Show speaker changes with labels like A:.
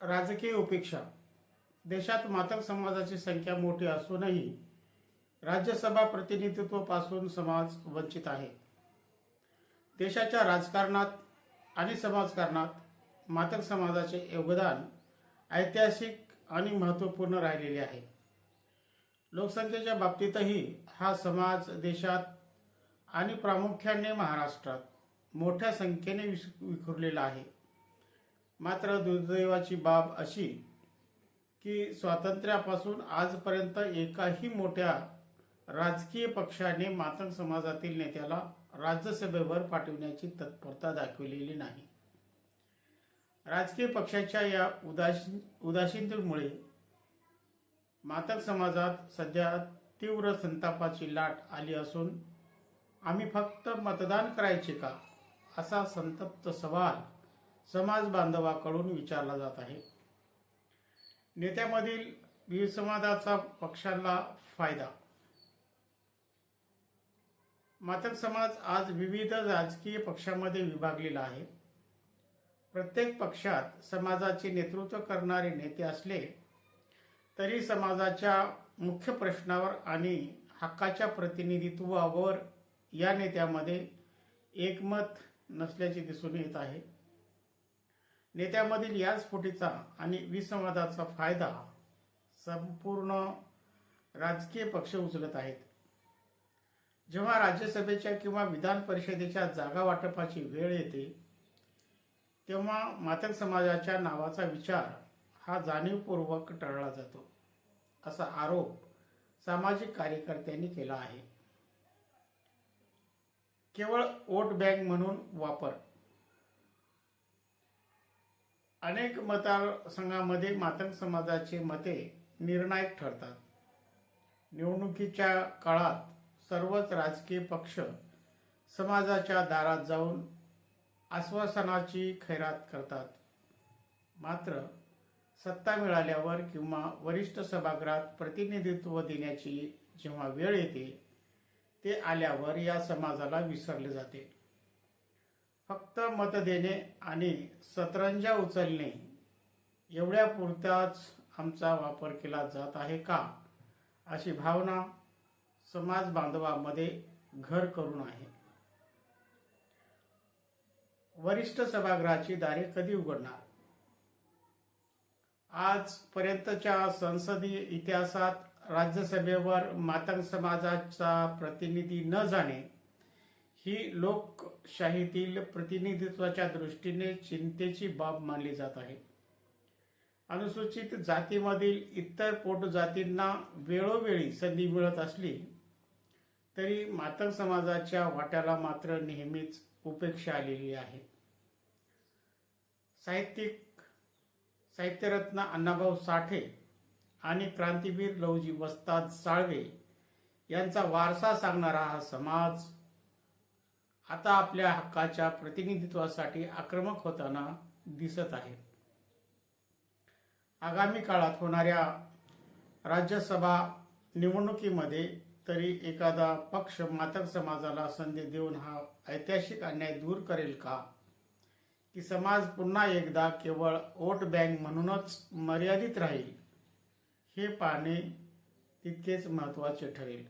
A: राजकीय उपेक्षा. देशात मातक समाजाची संख्या मोठी असूनही राज्यसभा प्रतिनिधित्वापासून समाज वंचित आहे. देशाच्या राजकारणात आणि समाजकारणात मातक समाजाचे योगदान ऐतिहासिक आणि महत्त्वपूर्ण राहिलेले आहे. लोकसंख्येच्या बाबतीतही हा समाज देशात आणि प्रामुख्याने महाराष्ट्रात मोठ्या संख्येने विखुरलेला आहे. मात्र दुर्दैवाची बाब अशी की स्वातंत्र्यापासून आजपर्यंत एकाही मोठ्या राजकीय पक्षाने मातंग समाजातील नेत्याला राज्यसभेवर पाठविण्याची तत्परता दाखविलेली नाही. राजकीय पक्षाच्या या उदासीनतेमुळे मातंग समाजात सध्या तीव्र संतापाची लाट आली असून आम्ही फक्त मतदान करायचे का, असा संतप्त सवाल समाज बांधवाकडून विचारला जात आहे. नेत्यामधील विसंवादाचा पक्षांना फायदा. मातंग समाज आज विविध राजकीय पक्षांमध्ये विभागलेला आहे. प्रत्येक पक्षात समाजाचे नेतृत्व करणारे नेते असले तरी समाजाच्या मुख्य प्रश्नावर आणि हक्काच्या प्रतिनिधित्वावर या नेत्यामध्ये एकमत नसल्याचे दिसून येत आहे. नेत्यामधील या स्फोटीचा आणि विसंवादाचा फायदा संपूर्ण राजकीय पक्ष उचलत आहेत. जेव्हा राज्यसभेच्या किंवा विधान परिषदेच्या जागा वाटपाची वेळ येते तेव्हा मातंग समाजाच्या नावाचा विचार हा जाणीवपूर्वक टाळला जातो, असा आरोप सामाजिक कार्यकर्त्यांनी केला आहे. केवळ वोट बँक म्हणून वापर. अनेक मतदारसंघांमध्ये मातंग समाजाचे मते निर्णायक ठरतात. निवडणुकीच्या काळात सर्वच राजकीय पक्ष समाजाच्या दारात जाऊन आश्वासनाची खैरात करतात. मात्र सत्ता मिळाल्यावर किंवा वरिष्ठ सभागृहात प्रतिनिधित्व देण्याची जेव्हा वेळ येते ते आल्यावर या समाजाला विसरले जाते. फक्त मत देणे आणि सतरंजा उचलणे एवढ्या पुरताच आमचा वापर केला जात आहे का, अशी भावना समाज बांधवांमध्ये घर करून आहे. वरिष्ठ सभागृहाची दारे कधी उघडणार? आजपर्यंतच्या संसदीय इतिहासात राज्यसभेवर मातंग समाजाचा प्रतिनिधी न जाणे ही लोकशाहीतील प्रतिनिधित्वाच्या दृष्टीने चिंतेची बाब मानली जात आहे. अनुसूचित जातीमधील इतर पोटजातींना वेळोवेळी संधी मिळत असली तरी मातंग समाजाच्या वाट्याला मात्र नेहमीच उपेक्षा आलेली आहे. साहित्यरत्न अण्णाभाऊ साठे आणि क्रांतीवीर लहुजी वस्ताद साळवे यांचा वारसा सांगणारा हा समाज आता आपल्या हक्काच्या प्रतिनिधित्वासाठी आक्रमक होताना दिसत आहे. आगामी काळात होणाऱ्या राज्यसभा निवडणुकीमध्ये तरी एखादा पक्ष मातंग समाजाला संधी देऊन हा ऐतिहासिक अन्याय दूर करेल का, की समाज पुन्हा एकदा केवळ वोट बँक म्हणूनच मर्यादित राहील, हे पाहणे तितकेच महत्त्वाचे ठरेल.